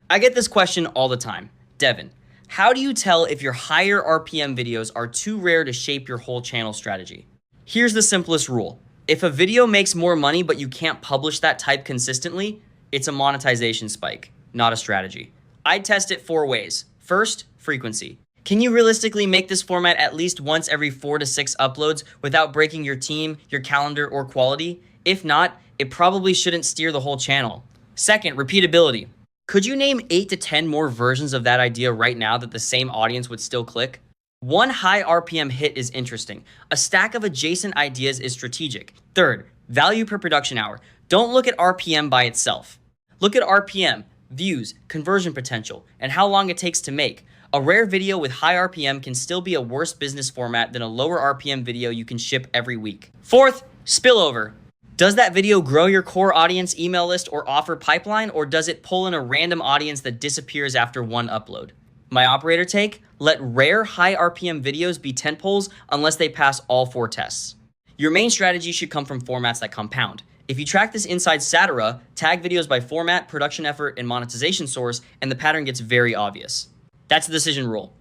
I get this question all the time. Devin, how do you tell if your higher RPM videos are too rare to shape your whole channel strategy? Here's the simplest rule. If a video makes more money but you can't publish that type consistently, it's a monetization spike, not a strategy. I test it 4 ways. First, frequency. Can you realistically make this format at least once every 4 to 6 uploads without breaking your team, your calendar, or quality? If not, it probably shouldn't steer the whole channel. Second, repeatability. Could you name 8 to 10 more versions of that idea right now that the same audience would still click? One high RPM hit is interesting. A stack of adjacent ideas is strategic. Third, value per production hour. Don't look at RPM by itself. Look at RPM, views, conversion potential, and how long it takes to make. A rare video with high RPM can still be a worse business format than a lower RPM video you can ship every week. Fourth, spillover. Does that video grow your core audience email list or offer pipeline, or does it pull in a random audience that disappears after one upload? My operator take, let rare high RPM videos be tentpoles unless they pass all 4 tests. Your main strategy should come from formats that compound. If you track this inside Satira, tag videos by format, production effort, and monetization source, and the pattern gets very obvious. That's the decision rule.